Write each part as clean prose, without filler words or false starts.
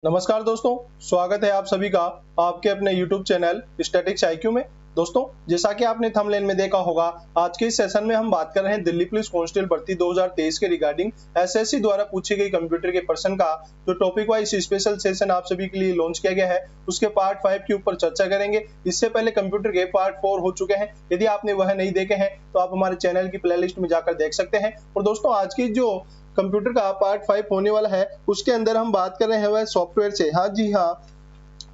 नमस्कार दोस्तों, स्वागत है आप सभी का आपके अपने YouTube चैनल स्टैटिक्स IQ में। दोस्तों, जैसा कि आपने थंबनेल में देखा होगा, आज के इस सेशन में हम बात कर रहे हैं दिल्ली पुलिस कांस्टेबल भर्ती 2023 के रिगार्डिंग एसएससी द्वारा पूछी गई कंप्यूटर के प्रश्न का जो टॉपिक वाइज स्पेशल सेशन आप सभी के लिए लॉन्च किया गया है, उसके पार्ट 5 के ऊपर चर्चा करेंगे। इससे पहले कंप्यूटर के पार्ट 4 हो चुके हैं। यदि आपने वह नहीं देखे हैं तो आप हमारे चैनल की प्लेलिस्ट में जाकर देख सकते हैं। और दोस्तों, आज की जो कंप्यूटर का पार्ट 5 होने वाला है, उसके अंदर हम बात कर रहे हैं वह सॉफ्टवेयर से। हाँ जी हाँ,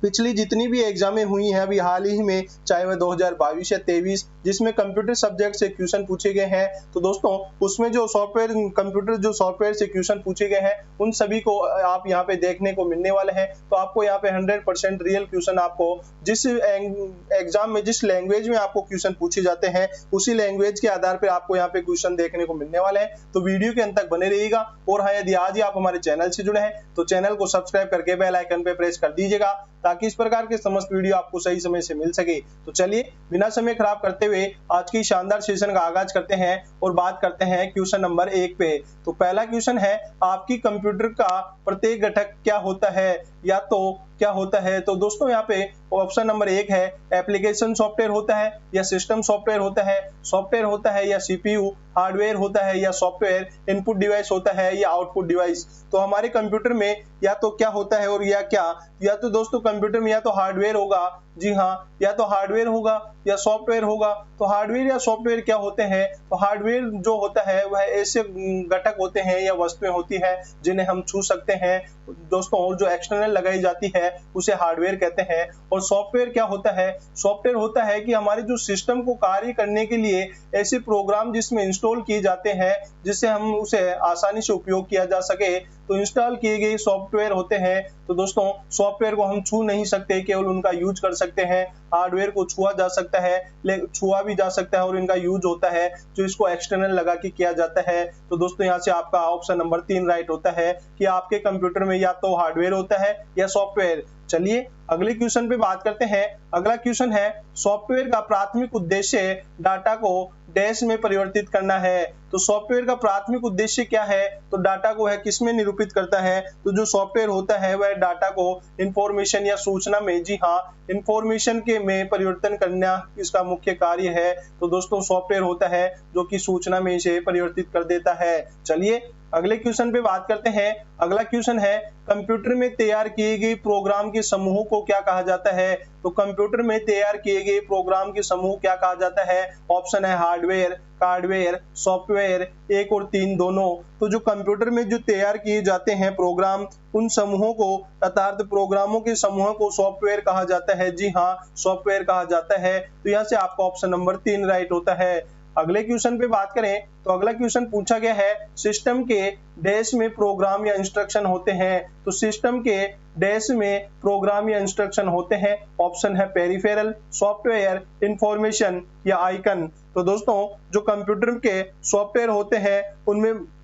पिछली जितनी भी एग्जामें हुई हैं अभी हाल ही में, चाहे वह 2022 या 23, जिसमें कंप्यूटर सब्जेक्ट से क्वेश्चन पूछे गए हैं, तो दोस्तों उसमें जो सॉफ्टवेयर कंप्यूटर जो सॉफ्टवेयर से क्वेश्चन पूछे गए हैं उन सभी को आप यहाँ पे देखने को मिलने वाले हैं। तो आपको यहाँ पे 100% रियल क्वेश्चन आपको जिस एग्जाम में जिस लैंग्वेज में आपको क्वेश्चन पूछे जाते हैं उसी लैंग्वेज के आधार पर आपको यहाँ पे क्वेश्चन देखने को मिलने वाले हैं। तो वीडियो के अंत तक बने रहिएगा। और हाँ, यदि आज ही आप हमारे चैनल से जुड़े हैं तो चैनल को सब्सक्राइब करके बेल आइकन पे प्रेस कर दीजिएगा ताकि इस प्रकार के समस्त वीडियो आपको सही समय से मिल सके। तो चलिए बिना समय खराब करते हुए आज की शानदार सेशन का आगाज करते हैं और बात करते हैं क्वेश्चन नंबर 1 पे। तो पहला क्वेश्चन है, आपकी कंप्यूटर का प्रत्येक घटक क्या होता है या तो क्या होता है। तो दोस्तों यहाँ पे ऑप्शन नंबर 1 है एप्लीकेशन सॉफ्टवेयर होता है या सिस्टम सॉफ्टवेयर होता है या सीपीयू हार्डवेयर होता है या सॉफ्टवेयर इनपुट डिवाइस होता है या आउटपुट डिवाइस। तो हमारे कंप्यूटर में या तो क्या होता है और या तो दोस्तों कंप्यूटर में या तो हार्डवेयर होगा, जी हाँ, या तो हार्डवेयर होगा या सॉफ्टवेयर होगा। तो हार्डवेयर या सॉफ्टवेयर क्या होते हैं? तो हार्डवेयर जो होता है वह ऐसे घटक होते हैं या वस्तुएं होती है जिन्हें हम छू सकते हैं दोस्तों, और जो एक्सटर्नल लगाई जाती है उसे हार्डवेयर कहते हैं। और सॉफ्टवेयर क्या होता है? सॉफ्टवेयर होता है कि हमारे जो सिस्टम को कार्य करने के लिए ऐसे प्रोग्राम जिसमें इंस्टॉल किए जाते हैं जिससे हम उसे आसानी से उपयोग किया जा सके, तो इंस्टॉल किए गए सॉफ्टवेयर होते हैं। तो दोस्तों सॉफ्टवेयर को हम छू नहीं सकते, केवल उनका यूज कर सकते हैं। हार्डवेयर को छुआ जा सकता है, छुआ भी जा सकता है और इनका यूज होता है जो इसको एक्सटर्नल लगा के किया जाता है। तो दोस्तों यहाँ से आपका ऑप्शन नंबर 3 राइट होता है कि आपके कंप्यूटर में या तो हार्डवेयर होता है या सॉफ्टवेयर। चलिए अगले क्वेश्चन पे बात करते हैं। अगला क्वेश्चन है, सॉफ्टवेयर का प्राथमिक उद्देश्य डाटा को डैश में परिवर्तित करना है। तो सॉफ्टवेयर का प्राथमिक उद्देश्य क्या है? तो डाटा को है किसमें निरूपित करता है? तो जो सॉफ्टवेयर होता है वह डाटा को इंफॉर्मेशन या सूचना में, जी हाँ, इंफॉर्मेशन के में परिवर्तन करना इसका मुख्य कार्य है। तो दोस्तों सॉफ्टवेयर होता है जो कि सूचना में इसे परिवर्तित कर देता है। चलिए अगले क्वेश्चन पे बात करते हैं। अगला क्वेश्चन है, कंप्यूटर में तैयार किए गए प्रोग्राम के समूह को क्या कहा जाता है? तो कंप्यूटर में तैयार किए गए प्रोग्राम के समूह क्या कहा जाता है? ऑप्शन है हार्डवेयर, हार्डवेयर, सॉफ्टवेयर, 1 और 3 दोनों। तो जो कंप्यूटर में जो तैयार किए जाते हैं प्रोग्राम, उन समूहों को अर्थात प्रोग्रामों के समूह को सॉफ्टवेयर कहा जाता है। जी हाँ, सॉफ्टवेयर कहा जाता है। तो यहाँ से आपका ऑप्शन नंबर 3 राइट होता है। अगले क्वेश्चन पे बात करें तो अगला क्वेश्चन पूछा गया है, सिस्टम के डैश में प्रोग्राम या इंस्ट्रक्शन होते हैं। तो सिस्टम के डैश में प्रोग्राम या इंस्ट्रक्शन होते हैं। ऑप्शन है पेरिफेरल, सॉफ्टवेयर, इंफॉर्मेशन या आइकन। तो दोस्तों जो कंप्यूटर के सॉफ्टवेयर होते हैं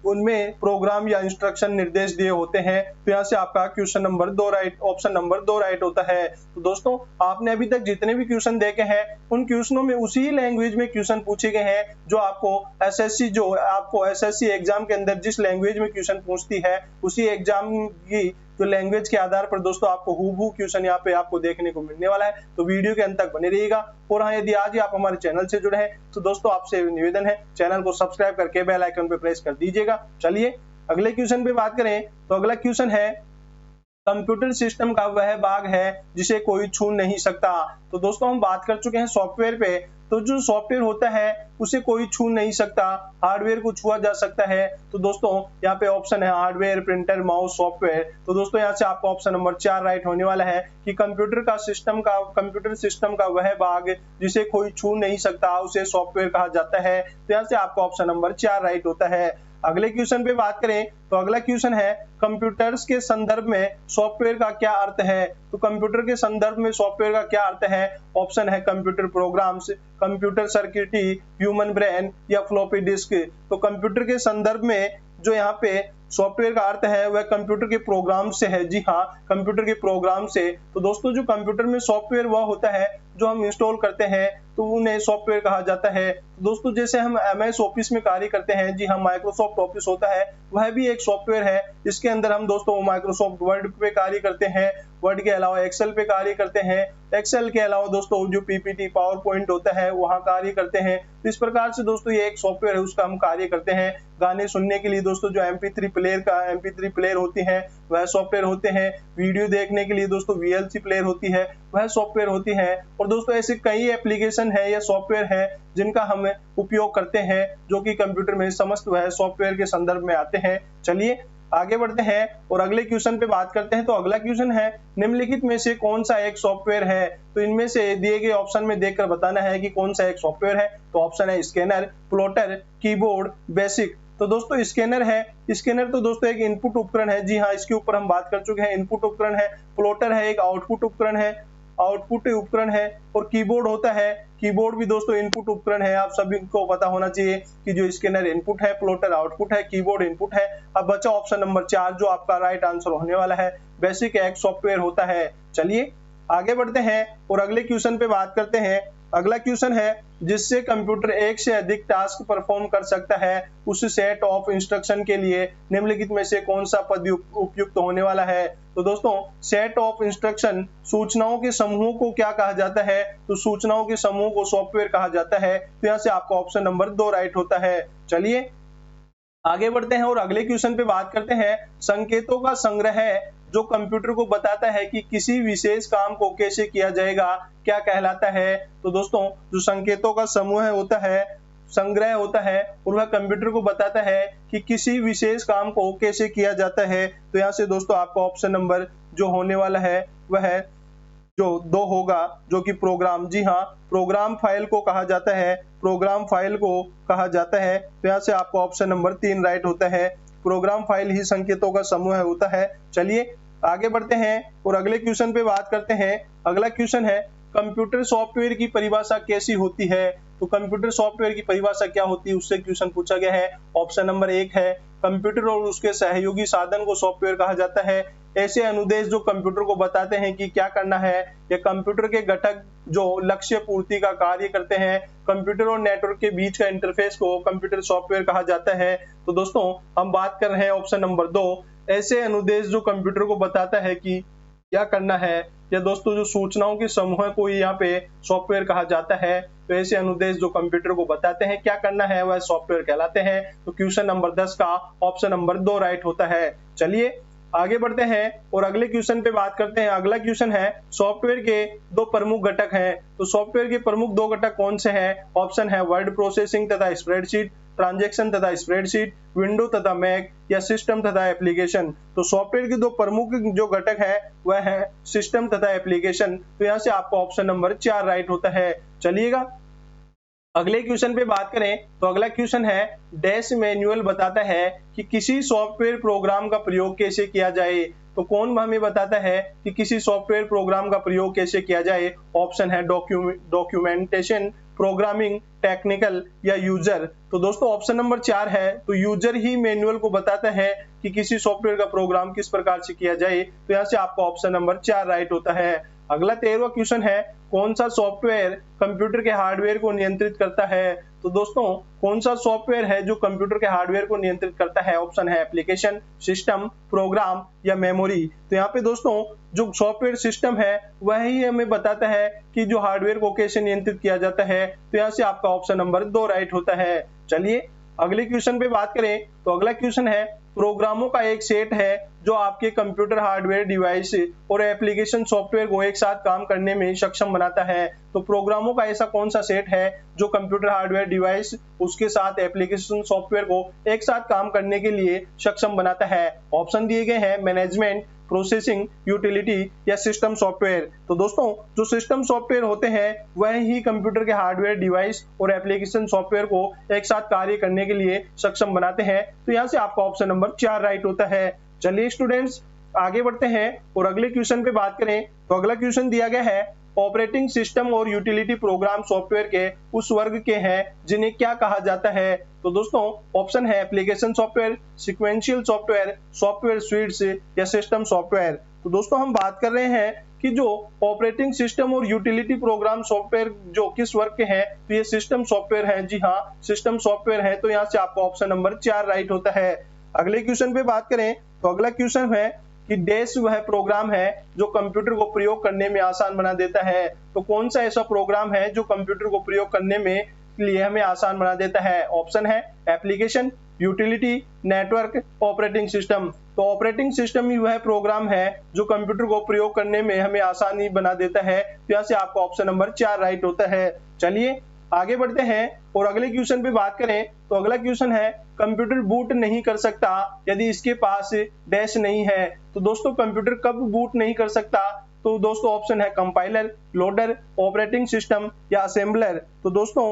उनमें प्रोग्राम या इंस्ट्रक्शन निर्देश दिए होते हैं। तो यहाँ से आपका question number 2 right, option number 2 right होता है। तो दोस्तों आपने अभी तक जितने भी क्वेश्चन देखे हैं उन क्वेश्चनों में उसी लैंग्वेज में क्वेश्चन पूछे गए हैं जो आपको एसएससी एग्जाम के अंदर जिस लैंग्वेज में क्वेश्चन पूछती है उसी एग्जाम की जो लैंग्वेज के आधार पर दोस्तों आपको हूबहू क्वेश्चन यहाँ पे आपको देखने को मिलने वाला है। तो वीडियो के अंत तक बने रहिएगा। और हाँ, यदि आज ही आप हमारे चैनल से जुड़े हैं तो दोस्तों आपसे निवेदन है चैनल को सब्सक्राइब करके बेल आइकन पे प्रेस कर दीजिएगा। चलिए अगले क्वेश्चन पे बात करें तो अगला क्वेश्चन है, कंप्यूटर सिस्टम का वह भाग है जिसे कोई छू नहीं सकता। तो दोस्तों हम बात कर चुके हैं सॉफ्टवेयर पे। तो जो सॉफ्टवेयर होता है उसे कोई छू नहीं सकता, हार्डवेयर को छुआ जा सकता है। तो दोस्तों यहाँ पे ऑप्शन है हार्डवेयर, प्रिंटर, माउस, सॉफ्टवेयर। तो दोस्तों यहाँ से आपका ऑप्शन नंबर 4 राइट होने वाला है कि कंप्यूटर सिस्टम का वह भाग जिसे कोई छू नहीं सकता उसे सॉफ्टवेयर कहा जाता है। तो यहाँ से आपका ऑप्शन नंबर 4 राइट होता है। अगले क्वेश्चन पे बात करें तो अगला क्वेश्चन है, कंप्यूटर्स के संदर्भ में सॉफ्टवेयर का क्या अर्थ है? तो कंप्यूटर के संदर्भ में सॉफ्टवेयर का क्या अर्थ है? ऑप्शन है computer programs, computer circuitry, human brain या फ्लॉपी डिस्क। तो कंप्यूटर के संदर्भ में जो यहाँ पे सॉफ्टवेयर का अर्थ है वह कंप्यूटर के प्रोग्राम से है। जी हाँ, कंप्यूटर के प्रोग्राम से। तो दोस्तों जो कंप्यूटर में सॉफ्टवेयर वह होता है जो हम इंस्टॉल करते हैं तो उन्हें सॉफ्टवेयर कहा जाता है। दोस्तों जैसे हम MS ऑफिस में कार्य करते हैं, जी हाँ, माइक्रोसॉफ्ट ऑफिस होता है, वह भी एक सॉफ्टवेयर है। इसके अंदर हम दोस्तों माइक्रोसॉफ्ट वर्ड पे कार्य करते हैं, वर्ड के अलावा एक्सेल पे कार्य करते हैं, एक्सेल के अलावा दोस्तों जो PPT पावर पॉइंट होता है वहाँ कार्य करते हैं। तो इस प्रकार से दोस्तों ये एक सॉफ्टवेयर है, उसका हम कार्य करते हैं। गाने सुनने के लिए दोस्तों जो MP3 प्लेयर होती है वह सॉफ्टवेयर होते हैं। वीडियो देखने के लिए दोस्तों VLC प्लेयर होती है, वह सॉफ्टवेयर होती है। और दोस्तों ऐसे कई एप्लीकेशन है या सॉफ्टवेयर है जिनका हम उपयोग करते हैं, जो कि कंप्यूटर में समस्त वह सॉफ्टवेयर के संदर्भ में आते हैं। चलिए आगे बढ़ते हैं और अगले क्वेश्चन पे बात करते हैं। तो अगला क्वेश्चन है, निम्नलिखित में से कौन सा एक सॉफ्टवेयर है? तो इनमें से दिए गए ऑप्शन में देखकर बताना है कि कौन सा एक सॉफ्टवेयर है। तो ऑप्शन है स्कैनर, प्लॉटर, कीबोर्ड, बेसिक। तो दोस्तों स्कैनर है। स्कैनर तो दोस्तों एक इनपुट उपकरण है, जी हाँ, इसके ऊपर हम बात कर चुके हैं, इनपुट उपकरण है। प्लॉटर है, एक आउटपुट उपकरण है, और कीबोर्ड होता है। कीबोर्ड भी दोस्तों इनपुट उपकरण है। आप सभी को पता होना चाहिए कि जो स्कैनर इनपुट है, प्लॉटर आउटपुट है, कीबोर्ड इनपुट है। अब बचा ऑप्शन नंबर 4 जो आपका राइट आंसर होने वाला है। बेसिक एक सॉफ्टवेयर होता है। चलिए आगे बढ़ते हैं और अगले क्वेश्चन पे बात करते हैं। अगला क्वेश्चन है, जिससे कंप्यूटर एक से अधिक टास्क परफॉर्म कर सकता है, उस सेट ऑफ इंस्ट्रक्शन के लिए निम्नलिखित में से कौन सा पद उपयुक्त होने वाला है? तो दोस्तों सेट ऑफ इंस्ट्रक्शन, सूचनाओं के समूह को क्या कहा जाता है? तो सूचनाओं के समूह को सॉफ्टवेयर कहा जाता है। तो यहाँ से आपका ऑप्शन नंबर 2 राइट होता है। चलिए आगे बढ़ते हैं और अगले क्वेश्चन पे बात करते हैं। संकेतों का संग्रह है जो कंप्यूटर को बताता है कि किसी विशेष काम को कैसे किया जाएगा, क्या कहलाता है? तो दोस्तों जो संकेतों का समूह होता है, संग्रह होता है, और वह कंप्यूटर को बताता है कि किसी विशेष काम को कैसे किया जाता है। तो यहाँ से दोस्तों आपका ऑप्शन नंबर जो होने वाला है वह है जो 2 होगा, जो कि प्रोग्राम, जी हाँ, प्रोग्राम फाइल को कहा जाता है। प्रोग्राम फाइल को कहा जाता है। तो यहाँ से आपका ऑप्शन नंबर 3 राइट होता है। प्रोग्राम फाइल ही संकेतों का समूह होता है। चलिए आगे बढ़ते हैं और अगले क्वेश्चन पे बात करते हैं। अगला क्वेश्चन है, कंप्यूटर सॉफ्टवेयर की परिभाषा कैसी होती है? तो कंप्यूटर सॉफ्टवेयर की परिभाषा क्या होती है, उससे क्वेश्चन पूछा गया है। ऑप्शन नंबर 1 है, कंप्यूटर और उसके सहयोगी साधन को सॉफ्टवेयर कहा जाता है। ऐसे अनुदेश जो कंप्यूटर को बताते हैं कि क्या करना है, या कंप्यूटर के घटक जो लक्ष्य पूर्ति का कार्य करते हैं, कंप्यूटर और नेटवर्क के बीच का इंटरफेस को कंप्यूटर सॉफ्टवेयर कहा जाता है। तो दोस्तों हम बात कर रहे हैं ऑप्शन नंबर 2, ऐसे अनुदेश जो कंप्यूटर को बताता है कि क्या करना है, या दोस्तों जो सूचनाओं के समूह को यहाँ पे सॉफ्टवेयर कहा जाता है। तो ऐसे अनुदेश जो कंप्यूटर को बताते हैं क्या करना है वह सॉफ्टवेयर कहलाते हैं। तो क्वेश्चन नंबर 10 का ऑप्शन नंबर 2 राइट होता है। चलिए आगे बढ़ते हैं और अगले क्वेश्चन पे बात करते हैं। अगला क्वेश्चन है, सॉफ्टवेयर के 2 प्रमुख घटक हैं। तो सॉफ्टवेयर के प्रमुख 2 घटक कौन से हैं? ऑप्शन है वर्ड प्रोसेसिंग तथा स्प्रेडशीट, ट्रांजैक्शन तथा स्प्रेडशीट, विंडो तथा मैक, या सिस्टम तथा एप्लीकेशन। तो सॉफ्टवेयर के 2 प्रमुख जो घटक है वह है सिस्टम तथा एप्लीकेशन। तो यहाँ से आपका ऑप्शन नंबर 4 राइट होता है। चलिएगा अगले क्वेश्चन पे बात करें तो अगला क्वेश्चन है, डैश मैनुअल बताता है कि किसी सॉफ्टवेयर प्रोग्राम का प्रयोग कैसे किया जाए। तो कौन हमें बताता है कि किसी सॉफ्टवेयर प्रोग्राम का प्रयोग कैसे किया जाए? ऑप्शन है डॉक्यूमेंटेशन, प्रोग्रामिंग, टेक्निकल, या यूजर। तो दोस्तों ऑप्शन नंबर 4 है, तो यूजर ही मैनुअल को बताता है कि किसी सॉफ्टवेयर का प्रोग्राम किस प्रकार से किया जाए। तो यहाँ से आपका ऑप्शन नंबर 4 राइट होता है। अगला 13वां क्वेश्चन है, कौन सा सॉफ्टवेयर कंप्यूटर के हार्डवेयर को नियंत्रित करता है? तो दोस्तों कौन सा सॉफ्टवेयर है जो कंप्यूटर के हार्डवेयर को नियंत्रित करता है? ऑप्शन है एप्लीकेशन, सिस्टम, प्रोग्राम, या मेमोरी। तो यहाँ पे दोस्तों जो सॉफ्टवेयर सिस्टम है वह ही हमें बताता है कि जो हार्डवेयर को कैसे नियंत्रित किया जाता है। तो यहाँ से आपका ऑप्शन नंबर 2 राइट होता है। चलिए अगले क्वेश्चन पे बात करें तो अगला क्वेश्चन है, प्रोग्रामों का एक सेट है जो आपके कंप्यूटर हार्डवेयर डिवाइस और एप्लीकेशन सॉफ्टवेयर को एक साथ काम करने में सक्षम बनाता है। तो प्रोग्रामों का ऐसा कौन सा सेट है जो कंप्यूटर हार्डवेयर डिवाइस उसके साथ एप्लीकेशन सॉफ्टवेयर को एक साथ काम करने के लिए सक्षम बनाता है? ऑप्शन दिए गए हैं मैनेजमेंट, प्रोसेसिंग, यूटिलिटी, या सिस्टम सॉफ्टवेयर। तो दोस्तों जो सिस्टम सॉफ्टवेयर होते हैं वह ही कंप्यूटर के हार्डवेयर डिवाइस और एप्लीकेशन सॉफ्टवेयर को एक साथ कार्य करने के लिए सक्षम बनाते हैं। तो यहाँ से आपका ऑप्शन नंबर 4 राइट होता है। चलिए स्टूडेंट्स आगे बढ़ते हैं और अगले क्वेश्चन पे बात करें तो अगला क्वेश्चन दिया गया है, ऑपरेटिंग सिस्टम और यूटिलिटी प्रोग्राम सॉफ्टवेयर के उस वर्ग के हैं जिन्हें क्या कहा जाता है? तो दोस्तों ऑप्शन है application software, sequential software, software sweets, या सिस्टम सॉफ्टवेयर। तो दोस्तों हम बात कर रहे हैं कि जो ऑपरेटिंग सिस्टम और यूटिलिटी प्रोग्राम सॉफ्टवेयर जो किस वर्क के हैं, तो ये सिस्टम सॉफ्टवेयर हैं। जी हाँ, सिस्टम सॉफ्टवेयर है, तो यहाँ से आपका ऑप्शन नंबर 4 राइट होता है। अगले क्वेश्चन पे बात करें तो अगला क्वेश्चन है कि डैश वह प्रोग्राम है जो कंप्यूटर को प्रयोग करने में आसान बना देता है। तो कौन सा ऐसा प्रोग्राम है जो कंप्यूटर को प्रयोग करने में लिए हमें आसान बना देता है? ऑप्शन है application, utility, network, operating system. तो ऑपरेटिंग सिस्टम ही वह प्रोग्राम है जो कंप्यूटर को प्रयोग करने में हमें आसानी बना देता है। तो यहाँ से आपका ऑप्शन नंबर 4 राइट होता है। चलिए आगे बढ़ते हैं और अगले क्वेश्चन पे बात करें तो अगला क्वेश्चन है कंप्यूटर बूट नहीं कर सकता यदि इसके पास डैश नहीं है। तो दोस्तों कंप्यूटर कब बूट नहीं कर सकता? तो दोस्तों ऑप्शन है कंपाइलर, लोडर, ऑपरेटिंग सिस्टम या असेंबलर। तो दोस्तों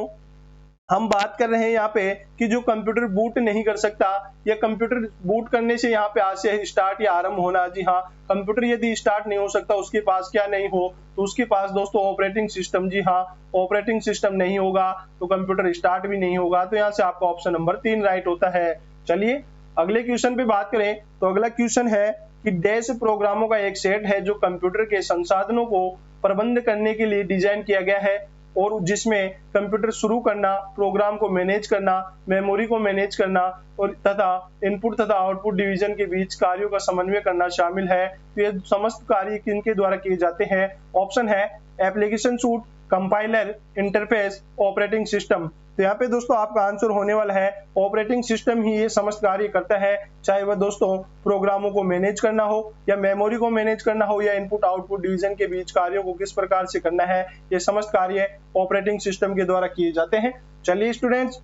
हम बात कर रहे हैं यहाँ पे कि जो कंप्यूटर बूट नहीं कर सकता या कंप्यूटर बूट करने से यहाँ पे आज से स्टार्ट या आरंभ होना। जी हाँ, कंप्यूटर यदि स्टार्ट नहीं हो सकता, उसके पास क्या नहीं हो, तो उसके पास दोस्तों ऑपरेटिंग सिस्टम। जी हाँ, ऑपरेटिंग सिस्टम नहीं होगा तो कंप्यूटर स्टार्ट भी नहीं होगा। तो यहाँ से आपका ऑप्शन नंबर 3 राइट होता है। चलिए अगले क्वेश्चन पे बात करें तो अगला क्वेश्चन है कि डैश प्रोग्रामों का एक सेट है जो कंप्यूटर के संसाधनों को प्रबंध करने के लिए डिजाइन किया गया है और जिसमें कंप्यूटर शुरू करना, प्रोग्राम को मैनेज करना, मेमोरी को मैनेज करना और तथा इनपुट तथा आउटपुट डिवीजन के बीच कार्यों का समन्वय करना शामिल है। तो ये समस्त कार्य किनके द्वारा किए जाते हैं? ऑप्शन है application suit, compiler, interface, operating system. तो यहाँ पे दोस्तों आपका आंसर होने वाला है ऑपरेटिंग सिस्टम ही ये समस्त कार्य करता है, चाहे वह दोस्तों प्रोग्रामों को मैनेज करना हो या मेमोरी को मैनेज करना हो या इनपुट आउटपुट डिवीजन के बीच कार्यों को किस प्रकार से करना है, ये समस्त कार्य ऑपरेटिंग सिस्टम के द्वारा किए जाते हैं। चलिए स्टूडेंट्स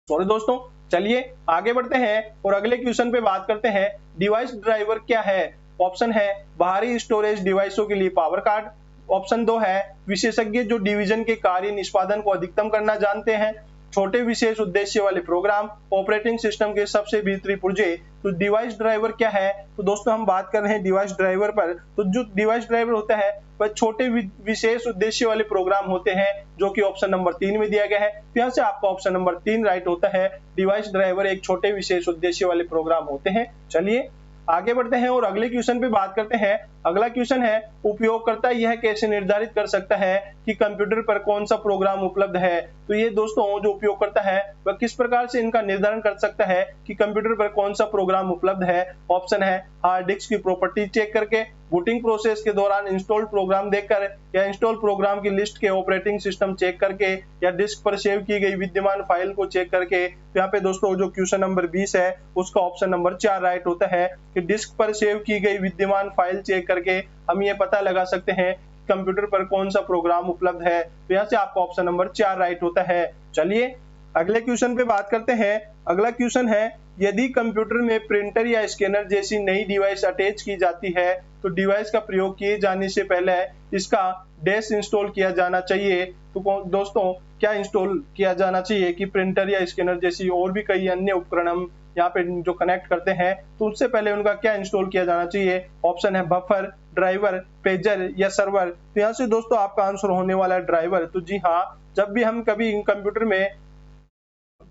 सॉरी दोस्तों, चलिए आगे बढ़ते हैं और अगले क्वेश्चन पे बात करते हैं डिवाइस ड्राइवर क्या है। ऑप्शन है बाहरी स्टोरेज डिवाइसों के लिए पावर कार्ड। ऑप्शन 2 है विशेषज्ञ जो डिवीजन के कार्य निष्पादन को अधिकतम करना जानते हैं। छोटे विशेष उद्देश्य वाले प्रोग्राम, ऑपरेटिंग सिस्टम के सबसे भीतरी पुर्जे। तो डिवाइस ड्राइवर क्या है? तो दोस्तों हम बात कर रहे हैं डिवाइस ड्राइवर पर। तो जो डिवाइस ड्राइवर होता है वह छोटे विशेष उद्देश्य वाले प्रोग्राम होते हैं, जो कि ऑप्शन नंबर 3 में दिया गया है। तो यहाँ से आपका ऑप्शन नंबर 3 राइट होता है। डिवाइस ड्राइवर एक छोटे विशेष उद्देश्य वाले प्रोग्राम होते हैं। चलिए आगे बढ़ते हैं और अगले क्वेश्चन पे बात करते हैं। अगला क्वेश्चन है उपयोगकर्ता यह कैसे निर्धारित कर सकता है कि कंप्यूटर पर कौन सा प्रोग्राम उपलब्ध है। तो ये दोस्तों जो उपयोगकर्ता है वह किस प्रकार से इनका निर्धारण कर सकता है कि कंप्यूटर पर कौन सा प्रोग्राम उपलब्ध है। ऑप्शन है हार्ड डिस्क की प्रॉपर्टी चेक करके, बूटिंग प्रोसेस के दौरान इंस्टॉल्ड प्रोग्राम देखकर या इंस्टॉल प्रोग्राम की लिस्ट के ऑपरेटिंग सिस्टम चेक करके या डिस्क पर सेव की गई विद्यमान फाइल को चेक करके। तो यहाँ पे दोस्तों जो क्वेश्चन नंबर 20 है उसका ऑप्शन नंबर 4 राइट होता है कि डिस्क पर सेव की गई विद्यमान फाइल चेक करके हम ये पता लगा सकते हैं कंप्यूटर पर कौन सा प्रोग्राम उपलब्ध है। तो यहाँ से आपका ऑप्शन नंबर 4 राइट होता है। चलिए अगले क्वेश्चन पे बात करते हैं। अगला क्वेश्चन है यदि कंप्यूटर में प्रिंटर या स्कैनर जैसी नई डिवाइस अटैच की जाती है तो डिवाइस का प्रयोग किए जाने से पहले इसका डैश इंस्टॉल किया जाना चाहिए। तो दोस्तों क्या इंस्टॉल किया जाना चाहिए कि प्रिंटर या स्कैनर जैसी और भी कई अन्य उपकरण हम यहाँ पे जो कनेक्ट करते हैं तो उससे पहले उनका क्या इंस्टॉल किया जाना चाहिए। ऑप्शन है बफर, ड्राइवर, पेजर या सर्वर। तो यहाँ से दोस्तों आपका आंसर होने वाला है ड्राइवर। तो जी हाँ, जब भी हम कभी कंप्यूटर में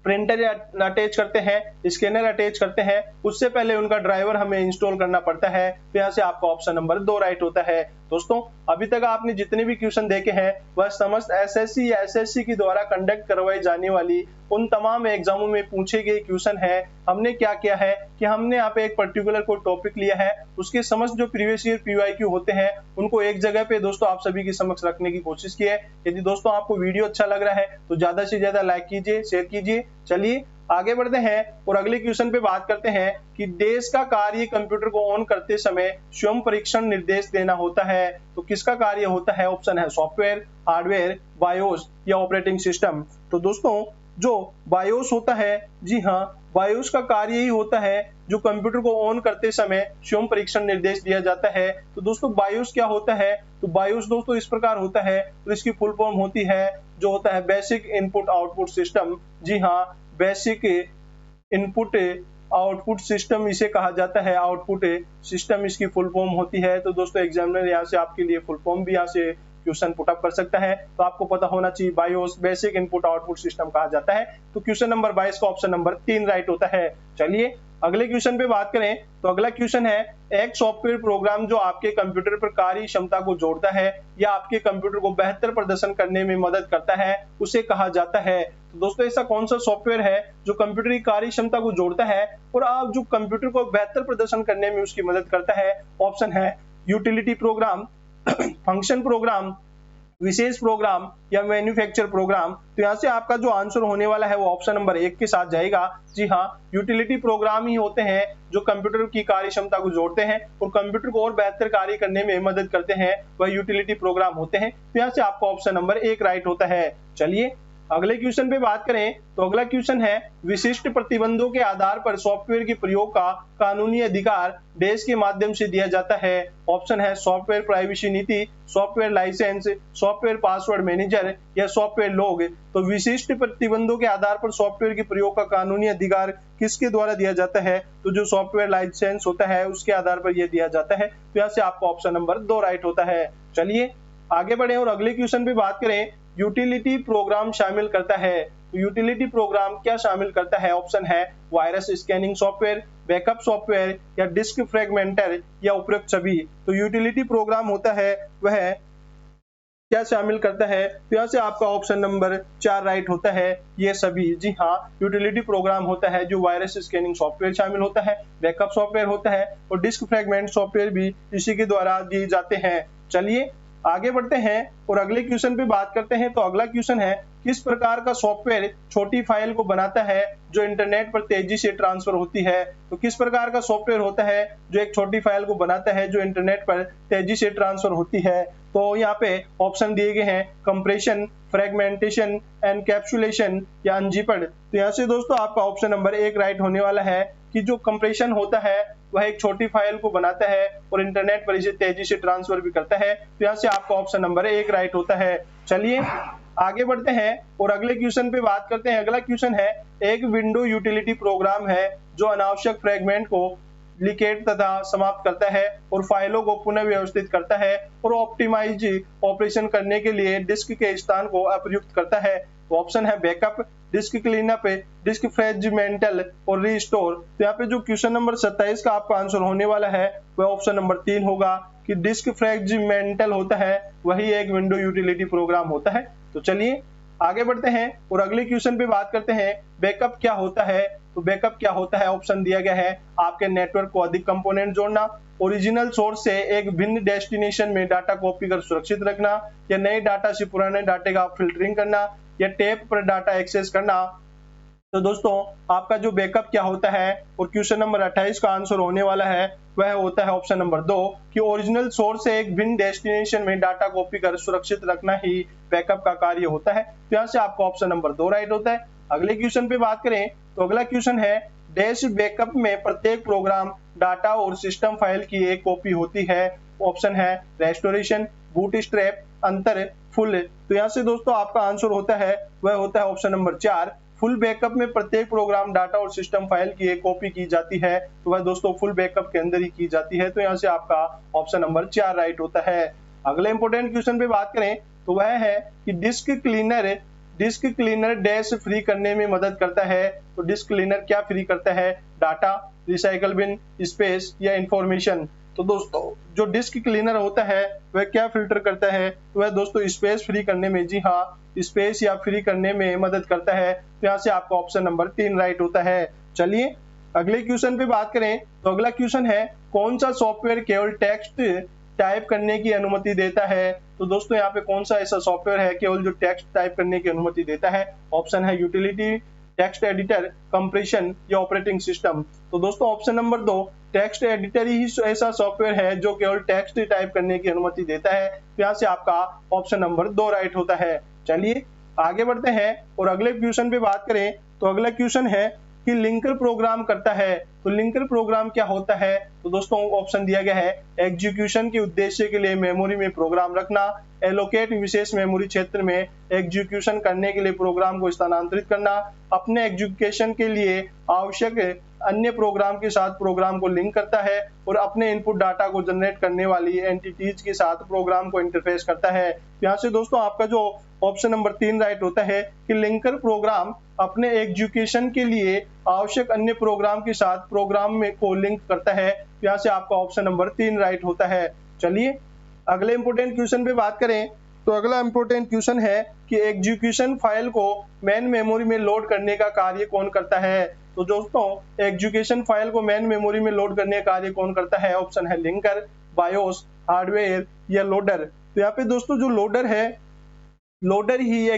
प्रिंटर अटैच करते हैं, स्कैनर अटैच करते हैं, उससे पहले उनका ड्राइवर हमें इंस्टॉल करना पड़ता है। तो यहाँ से आपका ऑप्शन नंबर 2 राइट होता है। दोस्तों अभी तक आपने जितने भी क्वेश्चन देखे हैं वह समस्त एसएससी या एसएससी के द्वारा कंडक्ट करवाई जाने वाली उन तमाम एग्जामों में पूछे गए क्वेश्चन है। हमने क्या किया है कि हमने यहाँ पे एक पर्टिकुलर कोई टॉपिक लिया है, उसके समस्त जो प्रीवियस ईयर पीवाईक्यू होते हैं उनको एक जगह पे दोस्तों आप सभी के समक्ष रखने की कोशिश की है। यदि दोस्तों आपको वीडियो अच्छा लग रहा है तो ज्यादा से ज्यादा लाइक कीजिए, शेयर कीजिए। चलिए आगे बढ़ते हैं और अगले क्वेश्चन पे बात करते हैं कि डैश का कार्य कंप्यूटर को ऑन करते समय स्वयं परीक्षण निर्देश देना होता है। तो किसका कार्य होता है? ऑप्शन है सॉफ्टवेयर, हार्डवेयर, बायोस या ऑपरेटिंग सिस्टम। तो दोस्तों जो बायोस होता है, जी हाँ, बायोस का कार्य ही होता है जो कंप्यूटर को ऑन करते समय स्वयं परीक्षण निर्देश दिया जाता है। तो दोस्तों बायोस क्या होता है? तो बायोस दोस्तों इस प्रकार होता है, तो इसकी फुल फॉर्म होती है जो होता है बेसिक इनपुट आउटपुट सिस्टम। जी हाँ, बेसिक इनपुट आउटपुट सिस्टम इसे कहा जाता है, आउटपुट सिस्टम इसकी फुल फॉर्म होती है। तो दोस्तों एग्जामिनर यहाँ से आपके लिए फुल फॉर्म भी यहाँ से क्वेश्चन पुट अप कर सकता है, तो आपको पता होना चाहिए BIOS basic input output system कहा जाता है। तो क्वेश्चन नंबर 22 का ऑप्शन नंबर 3 राइट होता है। चलिए अगले क्वेश्चन पे बात करें तो अगला क्वेश्चन है एक सॉफ्टवेयर प्रोग्राम जो आपके कंप्यूटर पर कार्य क्षमता को जोड़ता है या आपके कंप्यूटर को बेहतर प्रदर्शन करने में मदद करता है उसे कहा जाता है। तो दोस्तों ऐसा कौन सा सॉफ्टवेयर है जो कंप्यूटर की कार्य क्षमता को जोड़ता है और आप जो कंप्यूटर को बेहतर प्रदर्शन करने में उसकी मदद करता है? ऑप्शन है यूटिलिटी प्रोग्राम, फंक्शन प्रोग्राम, विशेष प्रोग्राम या मैन्युफैक्चर प्रोग्राम। तो यहाँ से आपका जो आंसर होने वाला है वो ऑप्शन नंबर 1 के साथ जाएगा। जी हाँ, यूटिलिटी प्रोग्राम ही होते हैं जो कंप्यूटर की कार्य क्षमता को जोड़ते हैं और कंप्यूटर को और बेहतर कार्य करने में मदद करते हैं, वह यूटिलिटी प्रोग्राम होते हैं। तो यहाँ से आपका ऑप्शन नंबर 1 राइट होता है। चलिए अगले क्वेश्चन पे बात करें तो अगला क्वेश्चन है विशिष्ट प्रतिबंधों के आधार पर सॉफ्टवेयर के प्रयोग का कानूनी अधिकार देश के माध्यम से दिया जाता है। ऑप्शन है सॉफ्टवेयर प्राइवेसी नीति, software licence, software password manager या सॉफ्टवेयर लॉग। तो विशिष्ट प्रतिबंधों के आधार पर सॉफ्टवेयर के प्रयोग का कानूनी अधिकार किसके द्वारा दिया जाता है? तो जो सॉफ्टवेयर लाइसेंस होता है उसके आधार पर यह दिया जाता है। तो यहाँ से आपका ऑप्शन नंबर 2 राइट होता है। चलिए आगे बढ़े और अगले क्वेश्चन पे बात करें यूटिलिटी प्रोग्राम शामिल करता है। तो यूटिलिटी प्रोग्राम क्या शामिल करता है? ऑप्शन है virus scanning software, backup software या डिस्क फ्रेगमेंटर या उपयुक्त सभी। तो यूटिलिटी प्रोग्राम होता है वह क्या शामिल करता है? तो यहाँ से आपका ऑप्शन नंबर 4 राइट होता है, ये सभी। जी हाँ, यूटिलिटी प्रोग्राम होता है जो वायरस स्कैनिंग सॉफ्टवेयर शामिल होता है, बैकअप सॉफ्टवेयर होता है और डिस्क फ्रेगमेंट सॉफ्टवेयर भी इसी के द्वारा दिए जाते हैं। चलिए आगे बढ़ते हैं और अगले क्वेश्चन पे बात करते हैं। तो अगला क्वेश्चन है किस प्रकार का सॉफ्टवेयर छोटी फाइल को बनाता है जो इंटरनेट पर तेजी से ट्रांसफर होती है? तो किस प्रकार का सॉफ्टवेयर होता है जो एक छोटी फाइल को बनाता है जो इंटरनेट पर तेजी से ट्रांसफर होती है? तो यहाँ पे ऑप्शन दिए गए हैं कंप्रेशन, फ्रेगमेंटेशन, एनकैप्सुलेशन या अनजिपर्ड। तो यहाँ से दोस्तों आपका ऑप्शन नंबर 1 राइट होने वाला है कि जो कंप्रेशन होता है वह एक छोटी फाइल को बनाता है और इंटरनेट पर इसे तेजी से ट्रांसफर भी करता है। तो यहाँ से आपका ऑप्शन नंबर 1 राइट होता है। चलिए आगे बढ़ते हैं और अगले क्वेश्चन पे बात करते हैं। अगला क्वेश्चन है एक विंडो यूटिलिटी प्रोग्राम है जो अनावश्यक फ्रेगमेंट को लिकेट तथा समाप्त करता है और फाइलों को पुनः व्यवस्थित करता है और ऑप्टिमाइज ऑपरेशन करने के लिए डिस्क के स्थान को अप्रयुक्त करता है। ऑप्शन है backup, disk cleanup, disk fragmental और रीस्टोर। तो यहाँ पे जो क्वेश्चन नंबर 27 का आपका आंसर होने वाला है वह ऑप्शन नंबर 3 होगा कि डिस्क फ्रेगमेंटल होता है वही एक विंडो यूटिलिटी प्रोग्राम होता है। तो चलिए आगे बढ़ते हैं और अगले क्वेश्चन पे बात करते हैं बैकअप क्या होता है। तो बैकअप क्या होता है? ऑप्शन दिया गया है आपके नेटवर्क को अधिक कंपोनेंट जोड़ना, ओरिजिनल सोर्स से एक भिन्न डेस्टिनेशन में डाटा कॉपी कर सुरक्षित रखना या नए डाटा से पुराने डाटे का फिल्टरिंग करना या टेप पर डाटा एक्सेस करना। तो दोस्तों आपका जो बैकअप क्या होता है और क्वेश्चन नंबर 28 का आंसर होने वाला है वह होता है ऑप्शन नंबर 2 कि ओरिजिनल सोर्स से एक भिन्न डेस्टिनेशन में डाटा कॉपी कर सुरक्षित रखना ही बैकअप का कार्य होता है। तो यहाँ से आपका ऑप्शन नंबर 2 राइट होता है। अगले क्वेश्चन पे बात करें तो अगला क्वेश्चन है डैश बैकअप में प्रत्येक प्रोग्राम डाटा और सिस्टम फाइल की एक कॉपी होती है। ऑप्शन है रेस्टोरेशन, बूटस्ट्रैप, अंतर, फुल। तो यहाँ से दोस्तों आपका आंसर होता है वह होता है ऑप्शन नंबर 4। फुल बैकअप में प्रत्येक प्रोग्राम डाटा और सिस्टम फाइल की एक कॉपी की जाती है, तो वह दोस्तों फुल बैकअप के अंदर ही की जाती है। तो यहाँ से आपका ऑप्शन नंबर 4 राइट होता है। अगले इंपोर्टेंट क्वेश्चन पे बात करें तो वह है कि डिस्क क्लीनर डैश फ्री करने में मदद करता है। तो डिस्क क्लीनर क्या फ्री करता है? डाटा, रिसाइकल बिन, स्पेस या इंफॉर्मेशन। तो दोस्तों जो डिस्क क्लीनर होता है वह क्या फिल्टर करता है? तो वह दोस्तों स्पेस फ्री करने में, जी हाँ, स्पेस या फ्री करने में मदद करता है। तो यहाँ से आपका ऑप्शन नंबर 3 राइट होता है। चलिए अगले क्वेश्चन पे बात करें तो अगला क्वेश्चन है कौन सा सॉफ्टवेयर केवल टेक्स्ट टाइप करने की अनुमति देता है? तो दोस्तों यहाँ पे कौन सा ऐसा सॉफ्टवेयर है केवल जो टेक्स्ट टाइप करने की अनुमति देता है? ऑप्शन है यूटिलिटी, टेक्स्ट एडिटर, कंप्रेशन या ऑपरेटिंग सिस्टम। तो दोस्तों ऑप्शन नंबर 2 टेक्स्ट एडिटर ही ऐसा सॉफ्टवेयर है जो केवल टेक्स्ट टाइप करने की अनुमति देता है। तो यहाँ से आपका ऑप्शन नंबर 2 राइट होता है। चलिए आगे बढ़ते हैं और अगले क्वेश्चन पे बात करें तो अगला क्वेश्चन है कि लिंकर प्रोग्राम करता है। तो लिंकर प्रोग्राम क्या होता है? तो दोस्तों ऑप्शन दिया गया है एग्जीक्यूशन के उद्देश्य के लिए मेमोरी में प्रोग्राम रखना, एलोकेट विशेष मेमोरी क्षेत्र में एग्जीक्यूशन करने के लिए प्रोग्राम को स्थानांतरित करना, अपने एग्जीक्यूशन के लिए आवश्यक अन्य प्रोग्राम के साथ प्रोग्राम को लिंक करता है और अपने इनपुट डाटा को जनरेट करने वाली एंटिटीज के साथ प्रोग्राम को इंटरफेस करता है। यहाँ से दोस्तों आपका जो ऑप्शन नंबर 3 राइट होता है कि लिंकर प्रोग्राम अपने एग्जीक्यूशन के लिए आवश्यक अन्य प्रोग्राम के साथ प्रोग्राम में को लिंक करता है। यहाँ से आपका ऑप्शन नंबर 3 राइट होता है। चलिए अगले इंपोर्टेंट क्वेश्चन पे बात करें तो अगला इंपोर्टेंट क्वेश्चन है कि एग्जीक्यूशन फाइल को मेन मेमोरी में लोड करने का कार्य कौन करता है। तो दोस्तों एग्जीक्यूशन फाइल को मेन मेमोरी में लोड करने का कार्य कौन करता है। ऑप्शन है लिंकर, बायोस, हार्डवेयर या लोडर। तो यहाँ पे दोस्तों जो लोडर है, लोडर ही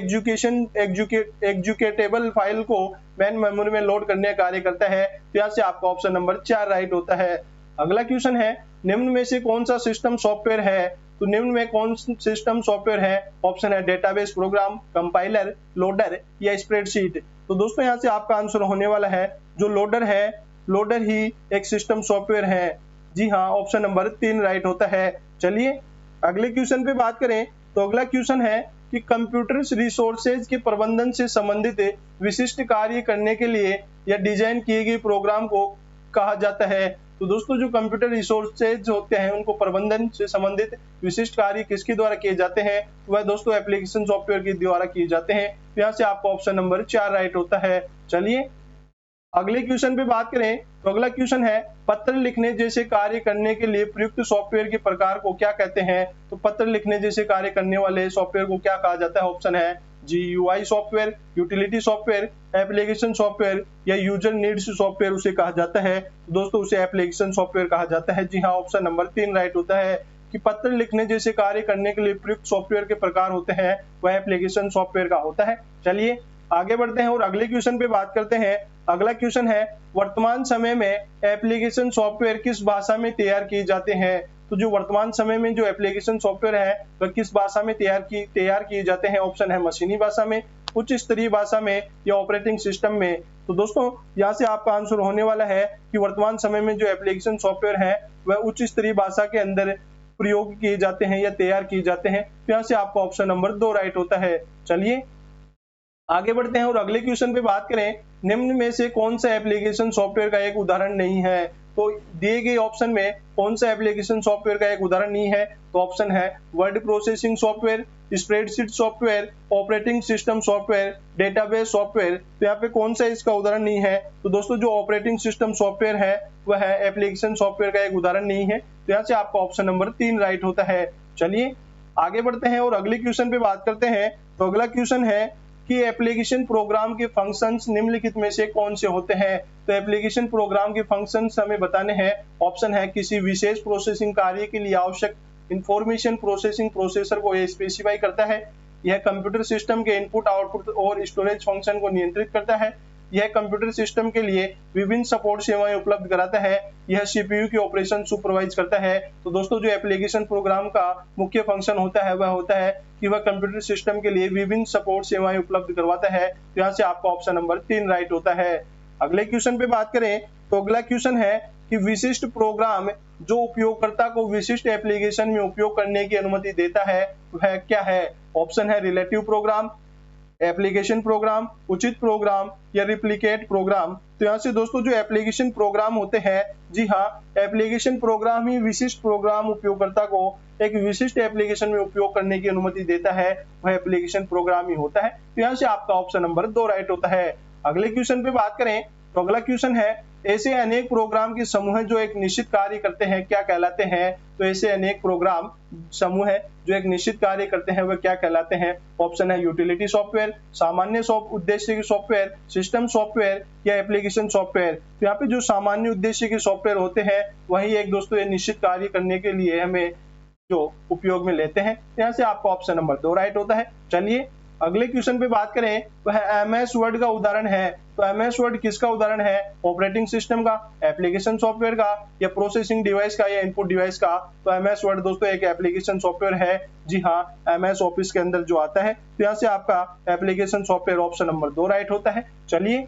एग्जीक्यूटेबल फाइल को मेन मेमोरी में लोड करने का कार्य करता है। तो यहाँ से आपका ऑप्शन नंबर 4 राइट होता है। अगला क्वेश्चन है निम्न में से कौन सा सिस्टम सॉफ्टवेयर है। तो निम्न में कौन सिस्टम सॉफ्टवेयर है। ऑप्शन है डेटाबेस प्रोग्राम, कंपाइलर, लोडर या स्प्रेडशीट। तो दोस्तों यहाँ से आपका आंसर होने वाला है जो लोडर है, लोडर ही एक सिस्टम सॉफ्टवेयर है। जी हाँ, ऑप्शन नंबर 3 राइट होता है। चलिए अगले क्वेश्चन पे बात करें तो अगला क्वेश्चन है कि कंप्यूटर रिसोर्सेज के प्रबंधन से संबंधित विशिष्ट कार्य करने के लिए या डिजाइन किए गए प्रोग्राम को कहा जाता है। तो दोस्तों जो कंप्यूटर रिसोर्सेज होते हैं उनको प्रबंधन से संबंधित विशिष्ट कार्य किसके द्वारा किए जाते हैं। वह दोस्तों एप्लीकेशन सॉफ्टवेयर के द्वारा किए जाते हैं। तो यहाँ से आपका ऑप्शन नंबर 4 राइट होता है। चलिए अगले क्वेश्चन पे बात करें तो अगला क्वेश्चन है पत्र लिखने जैसे कार्य करने के लिए प्रयुक्त सॉफ्टवेयर के प्रकार को क्या कहते हैं। तो पत्र लिखने जैसे कार्य करने वाले सॉफ्टवेयर को क्या कहा जाता है। ऑप्शन है GUI software, utility software, application software या यूजर नीड्स सॉफ्टवेयर उसे कहा जाता है। तो दोस्तों उसे एप्लीकेशन सॉफ्टवेयर कहा जाता है। जी हाँ, ऑप्शन नंबर 3 राइट होता है कि पत्र लिखने जैसे कार्य करने के लिए प्रयुक्त सॉफ्टवेयर के प्रकार होते हैं वह एप्लीकेशन सॉफ्टवेयर का होता है। चलिए आगे बढ़ते हैं और अगले क्वेश्चन पे बात करते हैं। अगला क्वेश्चन है वर्तमान समय में एप्लीकेशन सॉफ्टवेयर किस भाषा में तैयार किए जाते हैं। तो जो वर्तमान समय में जो एप्लीकेशन सॉफ्टवेयर है वह किस भाषा में तैयार किए जाते हैं। ऑप्शन है मशीनी भाषा में, उच्च स्तरीय भाषा में या ऑपरेटिंग सिस्टम में। तो दोस्तों यहाँ से आपका आंसर होने वाला है कि वर्तमान समय में जो एप्लीकेशन सॉफ्टवेयर है वह उच्च स्तरीय भाषा के अंदर प्रयोग किए जाते हैं या तैयार किए जाते हैं। तो यहाँ से आपका ऑप्शन नंबर 2 राइट होता है। चलिए आगे बढ़ते हैं और अगले क्वेश्चन पे बात करें निम्न में से कौन सा एप्लीकेशन सॉफ्टवेयर का एक उदाहरण नहीं है। तो दिए गए ऑप्शन में कौन सा एप्लीकेशन सॉफ्टवेयर का एक उदाहरण नहीं है। तो ऑप्शन है word processing software, spreadsheet software, operating system software, database software. तो यहाँ पे कौन सा इसका उदाहरण नहीं है। तो दोस्तों जो ऑपरेटिंग सिस्टम सॉफ्टवेयर है वह है एप्लीकेशन सॉफ्टवेयर का एक उदाहरण नहीं है। तो यहाँ से आपका ऑप्शन नंबर 3 राइट होता है। चलिए आगे बढ़ते हैं और अगले क्वेश्चन पे बात करते हैं। तो अगला क्वेश्चन है कि एप्लीकेशन प्रोग्राम के फंक्शंस निम्नलिखित में से कौन से होते हैं। तो एप्लीकेशन प्रोग्राम के फंक्शंस हमें बताने हैं। ऑप्शन है किसी विशेष प्रोसेसिंग कार्य के लिए आवश्यक इंफॉर्मेशन प्रोसेसिंग प्रोसेसर को स्पेसिफाई करता है। यह कंप्यूटर सिस्टम के इनपुट, आउटपुट और स्टोरेज फंक्शन को नियंत्रित करता है। यह कंप्यूटर सिस्टम के लिए विभिन्न सपोर्ट सेवाएं उपलब्ध कराता है। यह सीपीयू के ऑपरेशन सुपरवाइज करता है। तो दोस्तों जो एप्लीकेशन प्रोग्राम का मुख्य फंक्शन होता है वह होता है कि वह कंप्यूटर सिस्टम के लिए विभिन्न सपोर्ट सेवाएं उपलब्ध करवाता है। तो यहाँ से आपका ऑप्शन नंबर 3 राइट होता है। अगले क्वेश्चन पे बात करें तो अगला क्वेश्चन है कि विशिष्ट प्रोग्राम जो उपयोगकर्ता को विशिष्ट एप्लीकेशन में उपयोग करने की अनुमति देता है वह क्या है। ऑप्शन है रिलेटिव प्रोग्राम, एप्लीकेशन प्रोग्राम, उचित प्रोग्राम या रिप्लिकेट प्रोग्राम। तो यहाँ से दोस्तों जो एप्लीकेशन प्रोग्राम होते हैं, जी हाँ, एप्लीकेशन प्रोग्राम ही विशिष्ट प्रोग्राम उपयोगकर्ता को एक विशिष्ट एप्लीकेशन में उपयोग करने की अनुमति देता है, वह एप्लीकेशन प्रोग्राम ही होता है। तो यहाँ से आपका ऑप्शन नंबर 2 राइट होता है। अगले क्वेश्चन पे बात करें तो अगला क्वेश्चन है ऐसे अनेक प्रोग्राम के समूह जो एक निश्चित कार्य करते हैं क्या कहलाते हैं। तो ऐसे अनेक प्रोग्राम समूह है जो एक निश्चित कार्य करते हैं वह क्या कहलाते हैं। ऑप्शन है यूटिलिटी सॉफ्टवेयर, सामान्य उद्देश्य के सॉफ्टवेयर, सिस्टम सॉफ्टवेयर या एप्लीकेशन सॉफ्टवेयर। तो यहाँ पे जो सामान्य उद्देश्य के सॉफ्टवेयर होते हैं वही एक दोस्तों ये निश्चित कार्य करने के लिए हमें जो उपयोग में लेते हैं। यहाँ से आपका ऑप्शन नंबर 2 राइट होता है। चलिए अगले क्वेश्चन पे बात करें वह MS वर्ड का उदाहरण है। तो MS वर्ड किसका उदाहरण है। ऑपरेटिंग सिस्टम का, एप्लीकेशन सॉफ्टवेयर का या प्रोसेसिंग डिवाइस का या इनपुट डिवाइस का। तो MS वर्ड दोस्तों एक एप्लीकेशन सॉफ्टवेयर है। जी हाँ, MS ऑफिस के अंदर जो आता है। तो यहाँ से आपका application software option number 2 right होता है। चलिए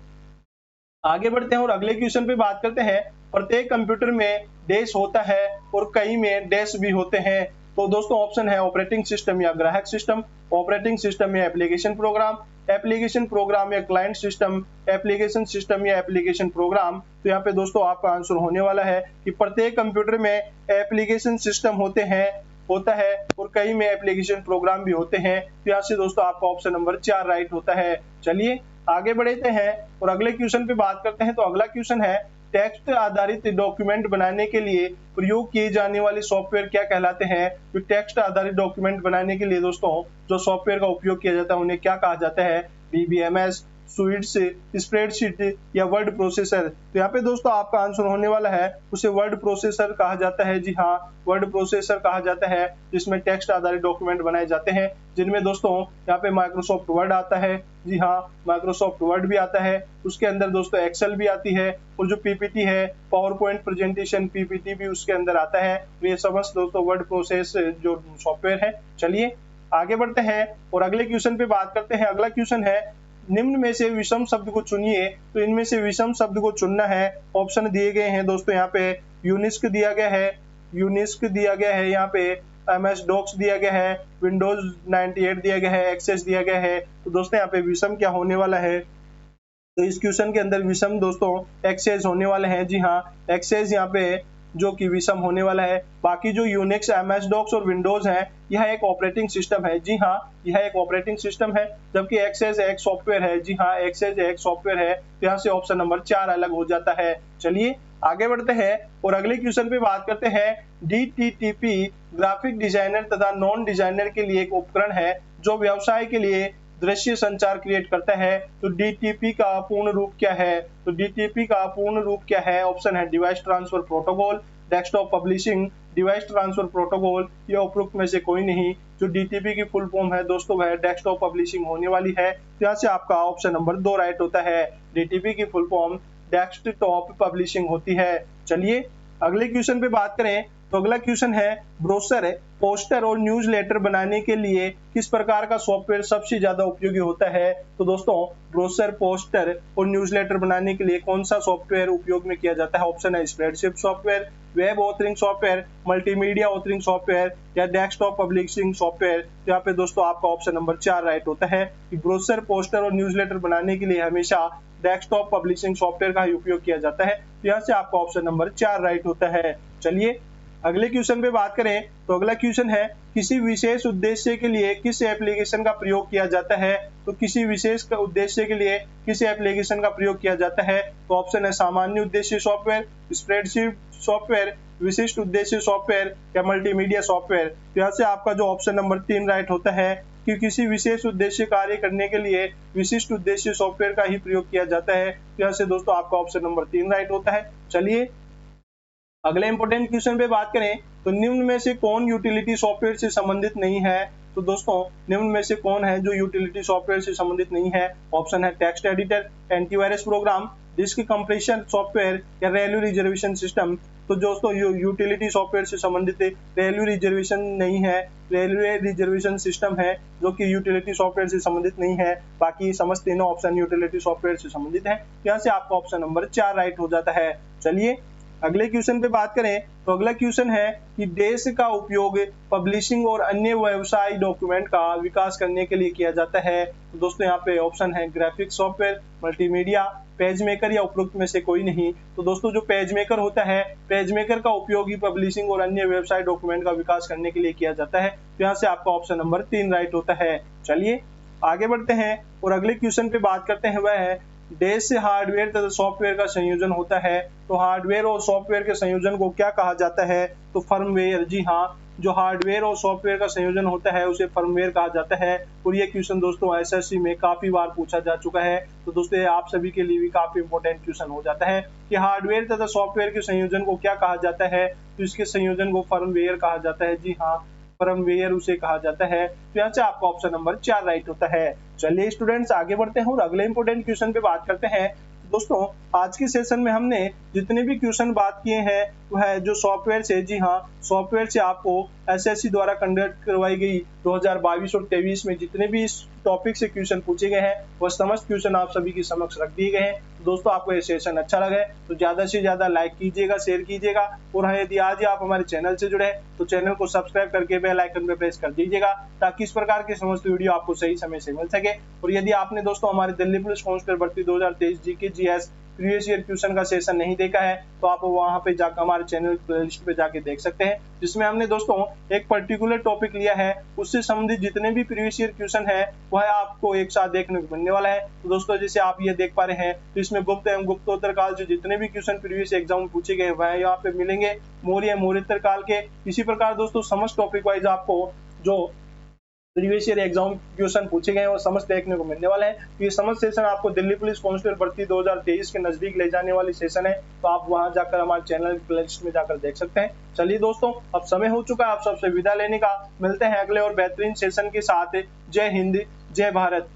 आगे बढ़ते हैं और अगले क्वेश्चन पे बात करते हैं। प्रत्येक कंप्यूटर में डैश होता है और कई में डैश भी होते हैं। तो दोस्तों ऑप्शन है ऑपरेटिंग सिस्टम या ग्राहक सिस्टम, ऑपरेटिंग सिस्टम या एप्लीकेशन प्रोग्राम, एप्लीकेशन प्रोग्राम या क्लाइंट सिस्टम, एप्लीकेशन सिस्टम या एप्लीकेशन प्रोग्राम। तो यहाँ पे दोस्तों आपका आंसर होने वाला है कि प्रत्येक कंप्यूटर में एप्लीकेशन सिस्टम होते हैं होता है और कई में एप्लीकेशन प्रोग्राम भी होते हैं। तो यहाँ से दोस्तों आपका ऑप्शन नंबर 4 राइट होता है। चलिए आगे बढ़ते हैं और अगले क्वेश्चन पे बात करते हैं। तो अगला क्वेश्चन है, टेक्स्ट आधारित डॉक्यूमेंट बनाने के लिए प्रयोग किए जाने वाले सॉफ्टवेयर क्या कहलाते हैं? तो टेक्स्ट आधारित डॉक्यूमेंट बनाने के लिए दोस्तों जो सॉफ्टवेयर का उपयोग किया जाता है उन्हें क्या कहा जाता है? बीबीएमएस, स्वीट्स, स्प्रेडशीट या वर्ड प्रोसेसर? तो यहाँ पे दोस्तों आपका आंसर होने वाला है उसे वर्ड प्रोसेसर कहा जाता है। जी हाँ, वर्ड प्रोसेसर कहा जाता है जिसमें टेक्स्ट आधारित डॉक्यूमेंट बनाए जाते हैं, जिनमें दोस्तों यहाँ पे माइक्रोसॉफ्ट वर्ड आता है। जी हाँ, माइक्रोसॉफ्ट वर्ड भी आता है, उसके अंदर दोस्तों एक्सेल भी आती है और जो पीपीटी है, पावर पॉइंट प्रेजेंटेशन पीपीटी भी उसके अंदर आता है। तो ये समस्त दोस्तों वर्ड प्रोसेस जो सॉफ्टवेयर है। चलिए आगे बढ़ते हैं और अगले क्वेश्चन पे बात करते हैं। अगला क्वेश्चन है, निम्न में से विषम शब्द को चुनिए। तो इनमें से विषम शब्द को चुनना है। ऑप्शन दिए गए हैं दोस्तों, यहाँ पे यूनिस्क दिया गया है, यूनिस्क दिया गया है, यहाँ पे एमएस डॉक्स दिया गया है, विंडोज 98 दिया गया है, एक्सेस दिया गया है। तो दोस्तों यहाँ पे विषम क्या होने वाला है? तो इस क्वेश्चन के अंदर विषम दोस्तों एक्सेस होने वाले हैं। जी हाँ, एक्सेस यहाँ पे जो कि विषम होने वाला है। बाकी जो यूनिक्स, एमएस डॉक्स और विंडोज है यह एक ऑपरेटिंग सिस्टम है। जी हाँ, यह एक ऑपरेटिंग सिस्टम है, जबकि एक्सेस एक सॉफ्टवेयर है। जी हाँ, एक्सेस एक सॉफ्टवेयर है। तो यहाँ से ऑप्शन नंबर 4 अलग हो जाता है। चलिए आगे बढ़ते हैं और अगले क्वेश्चन पे बात करते हैं। डीटीटीपी ग्राफिक डिजाइनर तथा नॉन डिजाइनर के लिए एक उपकरण है जो व्यवसाय के लिए दृश्य संचार क्रिएट करता है। तो डीटीपी का पूर्ण रूप क्या है? तो डीटीपी का पूर्ण रूप क्या है? ऑप्शन है device transfer protocol, desktop publishing, device transfer protocol या उपरोक्त में से कोई नहीं। जो डीटीपी की फुल फॉर्म है दोस्तों वह डेस्कटॉप पब्लिशिंग होने वाली है। तो यहाँ से आपका ऑप्शन नंबर 2 राइट होता है। डीटीपी की फुल फॉर्म डेस्कटॉप पब्लिशिंग होती है। चलिए अगले क्वेश्चन पे बात करें। तो अगला क्वेश्चन है, ब्रोशर, पोस्टर और न्यूज लेटर बनाने के लिए किस प्रकार का सॉफ्टवेयर सबसे ज्यादा उपयोगी होता है? तो दोस्तों ब्रोशर, पोस्टर और न्यूज लेटर बनाने के लिए कौन सा सॉफ्टवेयर उपयोग में किया जाता है? ऑप्शन है spreadsheet software, web authoring software, multimedia authoring software या डेस्कटॉप पब्लिशिंग सॉफ्टवेयर। तो यहाँ पे दोस्तों आपका ऑप्शन नंबर 4 राइट होता है कि ब्रोशर, पोस्टर और न्यूज लेटर बनाने के लिए हमेशा डेस्कटॉप पब्लिशिंग सॉफ्टवेयर का ही उपयोग किया जाता है। तो यहाँ से आपका ऑप्शन नंबर 4 राइट होता है। चलिए अगले क्वेश्चन पे बात करें। तो अगला क्वेश्चन है, किसी विशेष उद्देश्य के लिए किस एप्लीकेशन का प्रयोग किया जाता है? तो किसी विशेष उद्देश्य के लिए किस एप्लीकेशन का प्रयोग किया जाता है? तो ऑप्शन है सामान्य उद्देश्य सॉफ्टवेयर, स्प्रेडशीट सॉफ्टवेयर, विशिष्ट उद्देश्य सॉफ्टवेयर या मल्टीमीडिया सॉफ्टवेयर। तो यहाँ से आपका जो ऑप्शन नंबर 3 राइट होता है कि किसी विशेष उद्देश्य कार्य करने के लिए विशिष्ट उद्देश्य सॉफ्टवेयर का ही प्रयोग किया जाता है। तो यहाँ से दोस्तों आपका ऑप्शन नंबर 3 राइट होता है। चलिए अगले इंपोर्टेंट क्वेश्चन पे बात करें। तो निम्न में से कौन यूटिलिटी सॉफ्टवेयर से संबंधित नहीं है? तो दोस्तों निम्न में से कौन है जो यूटिलिटी सॉफ्टवेयर से संबंधित नहीं है? ऑप्शन है text editor, antivirus program, disk compression software या रेलवे रिजर्वेशन सिस्टम। तो दोस्तों यूटिलिटी सॉफ्टवेयर से संबंधित रेलवे रिजर्वेशन नहीं है, रेलवे रिजर्वेशन सिस्टम है जो कि यूटिलिटी सॉफ्टवेयर से संबंधित नहीं है। बाकी समस्त तीनों ऑप्शन यूटिलिटी सॉफ्टवेयर से संबंधित है। यहाँ से आपका ऑप्शन नंबर 4 राइट हो जाता है। चलिए अगले क्वेश्चन पे बात करें। तो अगला क्वेश्चन है कि देश का उपयोग पब्लिशिंग और अन्य व्यवसाय डॉक्यूमेंट का विकास करने के लिए किया जाता है। तो दोस्तों यहाँ पे ऑप्शन है graphic software, multimedia, page maker या उपरोक्त में से कोई नहीं। तो दोस्तों जो पेज मेकर होता है, पेज मेकर का उपयोग ही पब्लिशिंग और अन्य व्यवसाय डॉक्यूमेंट का विकास करने के लिए किया जाता है। तो यहाँ से आपका ऑप्शन नंबर 3 राइट होता है। चलिए आगे बढ़ते हैं और अगले क्वेश्चन पे बात करते हैं, वह है देश से हार्डवेयर तथा सॉफ्टवेयर का संयोजन होता है। तो हार्डवेयर और सॉफ्टवेयर के संयोजन को क्या कहा जाता है? तो फर्मवेयर। जी हाँ, जो हार्डवेयर और सॉफ्टवेयर का संयोजन होता है उसे फर्मवेयर कहा जाता है। और ये क्वेश्चन दोस्तों एसएससी में काफी बार पूछा जा चुका है। तो दोस्तों ये आप सभी के लिए भी काफी इंपॉर्टेंट क्वेश्चन हो जाता है कि हार्डवेयर तथा सॉफ्टवेयर के संयोजन को क्या कहा जाता है? तो इसके संयोजन को फर्मवेयर कहा जाता है। जी हाँ, फर्मवेयर उसे कहा जाता है। तो यहाँ से आपका ऑप्शन नंबर 4 राइट होता है। चलिए स्टूडेंट्स आगे बढ़ते हैं और अगले इंपोर्टेंट क्वेश्चन पे बात करते हैं। दोस्तों आज के सेशन में हमने जितने भी क्वेश्चन बात किए हैं वह जो सॉफ्टवेयर से, जी हाँ, सॉफ्टवेयर से आपको एसएससी द्वारा कंडक्ट करवाई गई 2022 और 23 में जितने भी इस टॉपिक से क्वेश्चन पूछे गए हैं वह समस्त क्वेश्चन आप सभी के समक्ष रख दिए गए हैं। तो दोस्तों आपको ये सेशन अच्छा लगा है तो ज्यादा से ज्यादा लाइक कीजिएगा, शेयर कीजिएगा और यदि आज ही आप हमारे चैनल से जुड़े तो चैनल को सब्सक्राइब करके बेल आइकन पे प्रेस कर दीजिएगा ताकि इस प्रकार के समस्त वीडियो आपको सही समय से मिल सके। और यदि आपने दोस्तों हमारे दिल्ली पुलिस कांस्टेबल भर्ती 2023 GK, GS, previous year question का सेशन नहीं देखा है तो आप वहां पे जाकर हमारे चैनल प्लेलिस्ट पे जाके देख सकते हैं, जिसमें हमने दोस्तों एक पर्टिकुलर टॉपिक लिया है, उससे संबंधित जितने भी प्रीवियस ईयर क्वेश्चन है वह आपको एक साथ देखने को मिलने वाला है। तो दोस्तों जैसे आप ये देख पा रहे हैं तो इसमें गुप्त एवं गुप्तोत्तर काल से जितने भी क्वेश्चन प्रीवियस एग्जाम में पूछे गए वह यहाँ पे मिलेंगे, मौर्य मौर्योत्तर काल के। इसी प्रकार दोस्तों समस्त टॉपिक वाइज आपको जो प्रीवियस ईयर एग्जाम क्वेश्चन पूछे गए हैं वो समस्त देखने को मिलने वाले हैं। तो ये समस्त सेशन आपको दिल्ली पुलिस कांस्टेबल भर्ती 2023 के नजदीक ले जाने वाली सेशन है, तो आप वहां जाकर हमारे चैनल प्लेलिस्ट में जाकर देख सकते हैं। चलिए दोस्तों अब समय हो चुका है आप सबसे विदा लेने का, मिलते हैं अगले और बेहतरीन सेशन के साथ। जय हिंद, जय भारत।